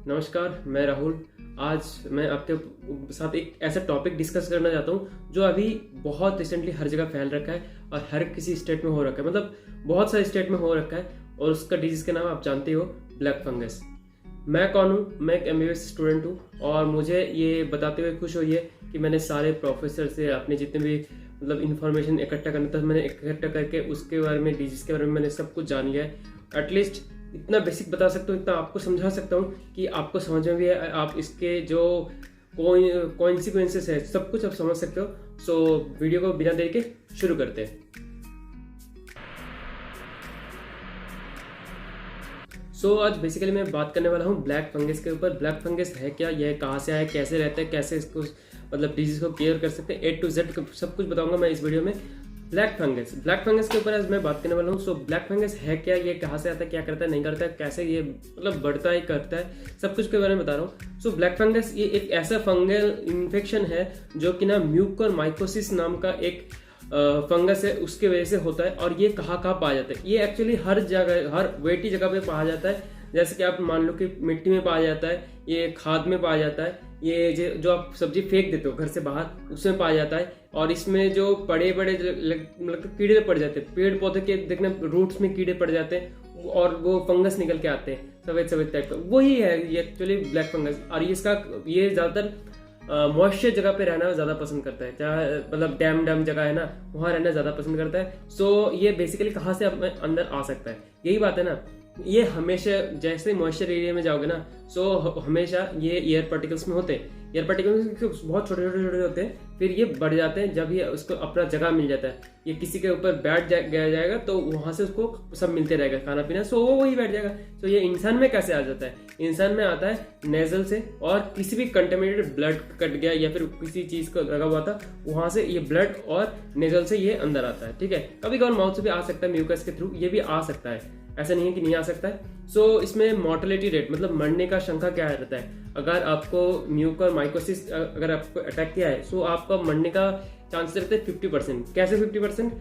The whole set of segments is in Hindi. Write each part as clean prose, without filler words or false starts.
नमस्कार, मैं राहुल। आज मैं आपके साथ एक ऐसा टॉपिक डिस्कस करना चाहता हूँ जो अभी बहुत रिसेंटली हर जगह फैल रखा है और हर किसी स्टेट में हो रखा है, मतलब बहुत सारे स्टेट में हो रखा है। और उसका डिजीज का नाम आप जानते हो, ब्लैक फंगस। मैं कौन हूँ? मैं एक MBBS स्टूडेंट हूँ और मुझे ये बताते हुए खुश हुई है कि मैंने सारे प्रोफेसर से अपने जितने भी मतलब इन्फॉर्मेशन इकट्ठा करना था मैंने इकट्ठा करके उसके बारे में, डिजीज के बारे में मैंने सब कुछ जान लिया है। एटलीस्ट इतना बेसिक बता सकता हूँ, इतना आपको समझा सकता हूँ कि आपको समझ में भी है, आप इसके जो कॉन्सिक्वेंसेस है सब कुछ आप समझ सकते हो। सो वीडियो को बिना देर के शुरू करते हैं। आज बेसिकली मैं बात करने वाला हूँ ब्लैक फंगस के ऊपर। ब्लैक फंगस है क्या, यह कहाँ से आया, कैसे रहता है, कैसे इसको मतलब डिजीज को केयर कर सकते हैं, A to Z सब कुछ बताऊंगा मैं इस वीडियो में। ब्लैक फंगस के ऊपर आज मैं बात करने वाला हूँ। ब्लैक फंगस है क्या, ये कहाँ से आता है, क्या करता है, नहीं करता है, कैसे ये मतलब बढ़ता है, करता है, सब कुछ के बारे में बता रहा हूँ। ब्लैक फंगस ये एक ऐसा फंगल इन्फेक्शन है जो कि ना म्यूकोरमाइकोसिस नाम का एक फंगस है, उसके वजह से होता है। और ये कहाँ पाया जाता है? ये एक्चुअली हर जगह, हर वेटी जगह पे पाया जाता है। जैसे कि आप मान लो कि मिट्टी में पाया जाता है, ये खाद में पाया जाता है, ये जो आप सब्जी फेंक देते हो घर से बाहर उसमें पाया जाता है। और इसमें जो बड़े मतलब कीड़े पड़ जाते हैं, पेड़ पौधे के देखना रूट्स में कीड़े पड़ जाते हैं और वो फंगस निकल के आते हैं सफेद टाइप का, वही है ये एक्चुअली ब्लैक फंगस। और ये ज्यादातर मॉइस्चर जगह पे रहना ज्यादा पसंद करता है, चाहे मतलब डैम जगह है ना, वहां रहना ज्यादा पसंद करता है। ये बेसिकली कहाँ से अंदर आ सकता है, यही बात है ना। ये हमेशा जैसे मॉइस्चर एरिया में जाओगे ना, हमेशा ये एयर पार्टिकल्स में होते हैं। एयर पार्टिकल्स बहुत छोटे होते हैं, फिर ये बढ़ जाते हैं जब ये उसको अपना जगह मिल जाता है। ये किसी के ऊपर बैठ जाएगा तो वहां से उसको सब मिलते रहेगा, खाना पीना, वो वही बैठ जाएगा। ये इंसान में कैसे आ जाता है? इंसान में आता है नेजल से, और किसी भी कंटेमिनेटेड ब्लड कट गया या फिर किसी चीज को लगा हुआ था, वहां से ये ब्लड और नेजल से ये अंदर आता है। ठीक है, कभी कभार माउथ से भी आ सकता है, म्यूकस के थ्रू ये भी आ सकता है, ऐसा नहीं है कि नहीं आ सकता है। इसमें मोर्टेलिटी रेट मतलब मरने का शंका क्या रहता है? अगर आपको म्यूकोरमाइकोसिस अगर आपको अटैक किया है आपका मरने का चांस रहता है 50%। कैसे 50%?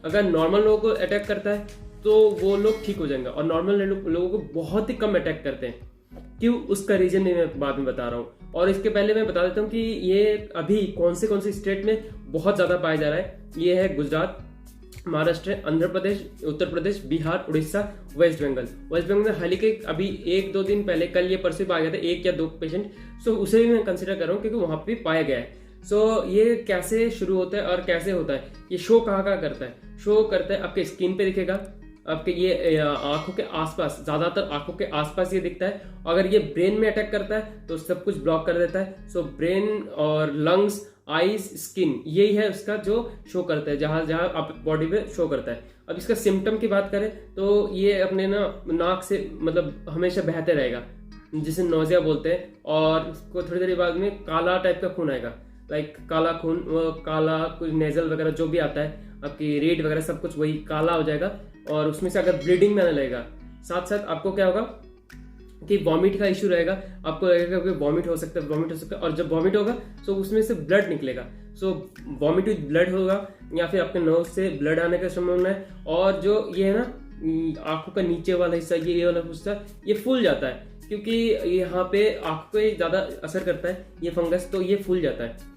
अगर नॉर्मल लोगों को अटैक करता है तो वो लोग ठीक हो जाएंगे, और नॉर्मल लोगों को बहुत ही कम अटैक करते हैं। क्यों, उसका रीजन मैं बाद में बता रहा हूँ। और इसके पहले मैं बता देता हूँ कि ये अभी कौन से स्टेट में बहुत ज्यादा पाया जा रहा है। ये है गुजरात, महाराष्ट्र, आंध्र प्रदेश, उत्तर प्रदेश, बिहार, उड़ीसा, वेस्ट बंगाल में हाल ही अभी 1-2 दिन पहले, कल ये परसों पाया गया था 1 या 2 पेशेंट। उसे भी मैं कंसिडर कर रहा हूँ क्योंकि वहां पे पाया गया है। ये कैसे शुरू होता है और कैसे होता है? ये शो कहाँ करता है? शो करता है आपके स्किन पे दिखेगा, आपके ये आंखों के आसपास, ज्यादातर आंखों के आसपास ये दिखता है। अगर ये ब्रेन में अटैक करता है तो सब कुछ ब्लॉक कर देता है। ब्रेन और लंग्स, आईज, स्किन, यही है उसका जो शो करता है, जहां आप बॉडी पे शो करता है। अब इसका सिम्टम की बात करें तो ये अपने नाक से मतलब हमेशा बहते रहेगा, जिसे नोजिया बोलते हैं। और इसको थोड़ी देर बाद में काला टाइप का खून आएगा, लाइक काला खून, वो काला कुछ नेजल वगैरह जो भी आता है, आपकी रेड वगैरह सब कुछ वही काला हो जाएगा। और उसमें से अगर ब्लीडिंग में आने लगेगा, साथ साथ आपको क्या होगा कि वॉमिट का इश्यू रहेगा। आपको लगेगा कि वॉमिट हो सकता है। और जब वॉमिट होगा उसमें से ब्लड निकलेगा। वॉमिट विद ब्लड होगा, या फिर आपके नोज से ब्लड आने का संभावना है। और जो ये है ना आंखों का नीचे वाला हिस्सा, ये वाला हिस्सा ये फूल जाता है, क्योंकि यहाँ पे आंखों पे ज्यादा असर करता है ये फंगस, तो ये फूल जाता है।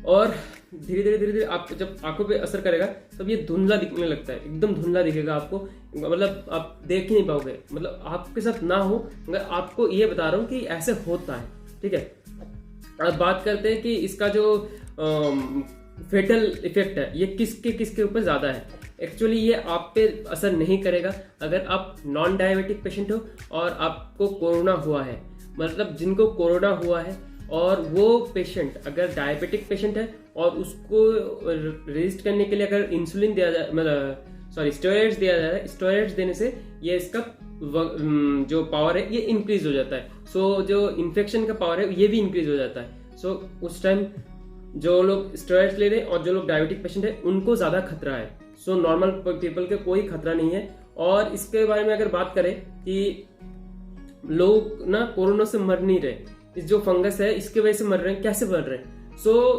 और धीरे धीरे आप जब आंखों पे असर करेगा तब ये धुंधला दिखने लगता है, एकदम धुंधला दिखेगा आपको, मतलब आप देख ही नहीं पाओगे। मतलब आपके साथ ना हो, मगर आपको ये बता रहा हूँ कि ऐसे होता है। ठीक है, अब बात करते हैं कि इसका जो फेटल इफेक्ट है ये किसके ऊपर ज्यादा है। एक्चुअली ये आप पे असर नहीं करेगा अगर आप नॉन डायबिटिक पेशेंट हो और आपको कोरोना हुआ है। मतलब जिनको कोरोना हुआ है और वो पेशेंट अगर डायबिटिक पेशेंट है और उसको रेजिस्ट करने के लिए अगर इंसुलिन दिया जाए, मतलब स्टेरॉइड्स दिया जा रहा है, स्टेरॉइड्स देने से ये इसका जो पावर है ये इंक्रीज हो जाता है। जो इन्फेक्शन का पावर है ये भी इंक्रीज हो जाता है। उस टाइम जो लोग स्टेरॉइड्स ले रहे हैं और जो लोग डायबिटिक पेशेंट है उनको ज्यादा खतरा है। नॉर्मल पीपल के कोई खतरा नहीं है। और इसके बारे में अगर बात करें कि लोग ना कोरोना से मर नहीं रहे, इस जो फंगस है इसके वजह से मर रहे हैं। कैसे मर रहे हैं?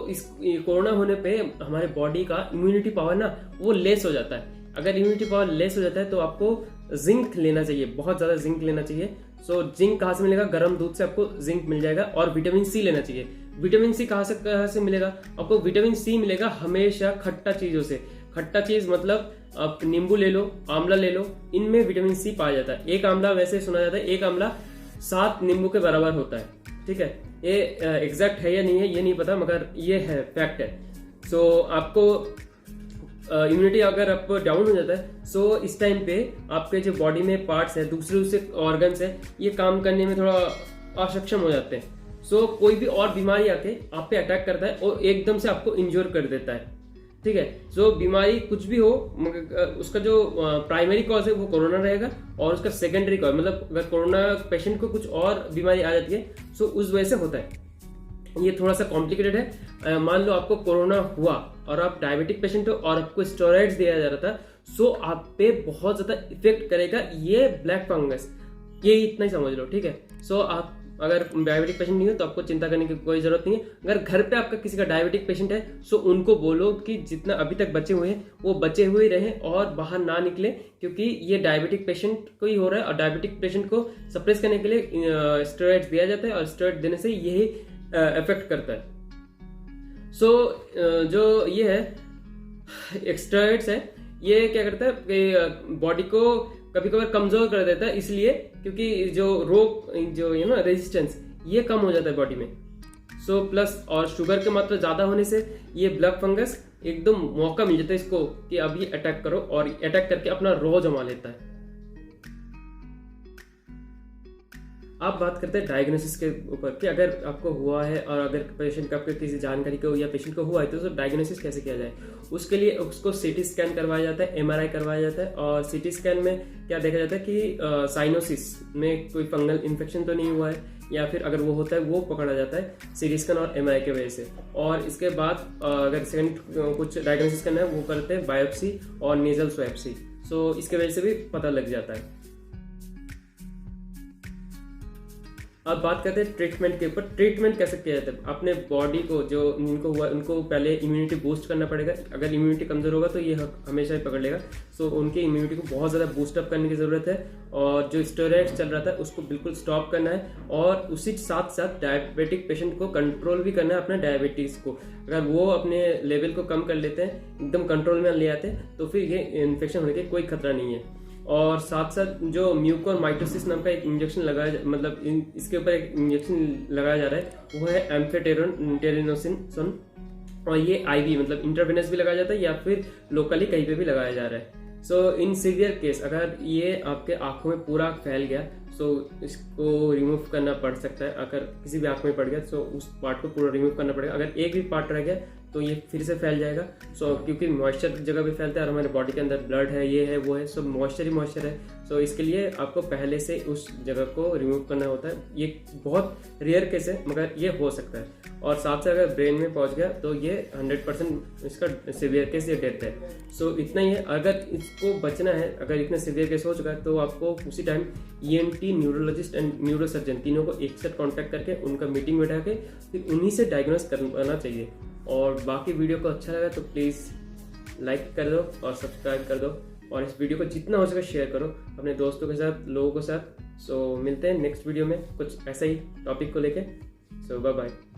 इस कोरोना होने पे हमारे बॉडी का इम्यूनिटी पावर ना वो लेस हो जाता है। अगर इम्यूनिटी पावर लेस हो जाता है तो आपको जिंक लेना चाहिए, बहुत ज्यादा जिंक लेना चाहिए। सो जिंक कहाँ से मिलेगा? गर्म दूध से आपको जिंक मिल जाएगा। और विटामिन सी लेना चाहिए। विटामिन सी कहाँ से मिलेगा? आपको विटामिन सी मिलेगा हमेशा खट्टा चीजों से। खट्टा चीज मतलब आप नींबू ले लो, आंवला ले लो, इनमें विटामिन सी पाया जाता है। एक आंवला, वैसे सुना जाता है एक आंवला 7 नींबू के बराबर होता है, ठीक है। ये एग्जैक्ट है या नहीं है ये नहीं पता, मगर ये है, फैक्ट है। सो आपको इम्यूनिटी अगर आप डाउन हो जाता है, सो इस टाइम पे आपके जो बॉडी में पार्ट्स है, दूसरे ऑर्गन्स है, ये काम करने में थोड़ा अक्षम हो जाते हैं। सो कोई भी और बीमारी आके आप पे अटैक करता है और एकदम से आपको इंज्योर कर देता है, ठीक है। सो बीमारी कुछ भी हो, उसका जो प्राइमरी कॉज है वो कोरोना रहेगा, और उसका सेकेंडरी कॉज मतलब अगर कोरोना पेशेंट को कुछ और बीमारी आ जाती है, सो उस वजह से होता है। ये थोड़ा सा कॉम्प्लिकेटेड है। मान लो आपको कोरोना हुआ और आप डायबिटिक पेशेंट हो और आपको स्टेरॉइड्स दिया जा रहा था, सो आप पे बहुत ज्यादा इफेक्ट करेगा ये ब्लैक फंगस। ये इतना ही समझ लो, ठीक है। सो आप अगर डायबिटिक पेशेंट नहीं हो तो आपको चिंता करने की कोई जरूरत नहीं है। अगर घर पे आपका किसी का डायबिटिक पेशेंट है, सो उनको बोलो कि जितना अभी तक बचे हुए हैं वो बचे हुए रहें और बाहर ना निकले, क्योंकि ये डायबिटिक पेशेंट को ही हो रहा है। और डायबिटिक पेशेंट को सप्रेस करने के लिए स्टेरॉइड्स दिया जाता है, और स्टेरॉइड देने से यही इफेक्ट करता है। सो जो ये है स्टेरॉइड्स है, ये क्या करता है कि बॉडी को कभी कभार कमजोर कर देता है, इसलिए क्योंकि जो रोग जो है ना रेजिस्टेंस, ये कम हो जाता है बॉडी में। सो प्लस और शुगर की मात्रा ज्यादा होने से ये ब्लैक फंगस एकदम मौका मिल जाता है इसको कि अब ये अटैक करो, और अटैक करके अपना रोग जमा लेता है। आप बात करते हैं डायग्नोसिस के ऊपर कि अगर आपको हुआ है और अगर पेशेंट का आपके किसी जानकारी को या पेशेंट को हुआ है तो डायग्नोसिस कैसे किया जाए। उसके लिए उसको सीटी स्कैन करवाया जाता है, एमआरआई करवाया जाता है। और सीटी स्कैन में क्या देखा जाता है कि साइनोसिस में कोई फंगल इन्फेक्शन तो नहीं हुआ है, या फिर अगर वो होता है वो पकड़ा जाता है सीटी स्कैन और एमआरआई की वजह से। और इसके बाद अगर सेकंड कुछ डायग्नोसिस करना है वो करते हैं बायोप्सी और नेजल स्वैप्सी। सो इसके वजह से भी पता लग जाता है। अब बात करते हैं ट्रीटमेंट के ऊपर। ट्रीटमेंट कैसे किया जाता है? अपने बॉडी को जो इनको हुआ उनको पहले इम्यूनिटी बूस्ट करना पड़ेगा। अगर इम्यूनिटी कमजोर होगा तो ये हमेशा ही पकड़ लेगा। सो उनकी इम्यूनिटी को बहुत ज़्यादा बूस्टअप करने की ज़रूरत है, और जो स्टेरॉइड्स चल रहा था उसको बिल्कुल स्टॉप करना है। और उसी साथ साथ डायबिटिक पेशेंट को कंट्रोल भी करना है अपना डायबिटीज़ को। अगर वो अपने लेवल को कम कर लेते हैं, एकदम कंट्रोल में ले आते हैं, तो फिर ये इन्फेक्शन होने का कोई खतरा नहीं है। और साथ साथ जो म्यूकोरमाइकोसिस नाम का एक इंजेक्शन लगाया, मतलब इसके ऊपर एक इंजेक्शन लगाया जा रहा है, वो है एम्फेटेरिनोसिन। और ये आईवी मतलब इंटरवेनस भी लगाया जाता है या फिर लोकली कहीं पे भी लगाया जा रहा है। सो इन सीवियर केस अगर ये आपके आंखों में पूरा फैल गया, सो इसको रिमूव करना पड़ सकता है। अगर किसी भी आंख में पड़ गया तो उस पार्ट को पूरा रिमूव करना पड़ेगा। अगर एक भी पार्ट रह गया तो ये फिर से फैल जाएगा। सो क्योंकि मॉइस्चर जगह भी फैलता है और हमारे बॉडी के अंदर ब्लड है, ये है वो है, सब मॉइस्चर ही मॉइस्चर है। सो इसके लिए आपको पहले से उस जगह को रिमूव करना होता है। ये बहुत रेयर केस है, मगर ये हो सकता है। और साथ से अगर ब्रेन में पहुंच गया तो ये 100% इसका सीवियर केस, ये डेथ है। सो इतना ही है। अगर इसको बचना है, अगर इतना सीवियर केस हो चुका है, तो आपको उसी time ENT, neurologist and neurosurgeon तीनों को एक साथ कॉन्टैक्ट करके उनका मीटिंग बैठा के फिर उन्हीं से डायग्नोस करना चाहिए। और बाकी वीडियो को अच्छा लगा तो प्लीज़ लाइक कर दो और सब्सक्राइब कर दो, और इस वीडियो को जितना हो सके शेयर करो अपने दोस्तों के साथ, लोगों के साथ। सो मिलते हैं नेक्स्ट वीडियो में कुछ ऐसा ही टॉपिक को लेके। सो बाय बाय।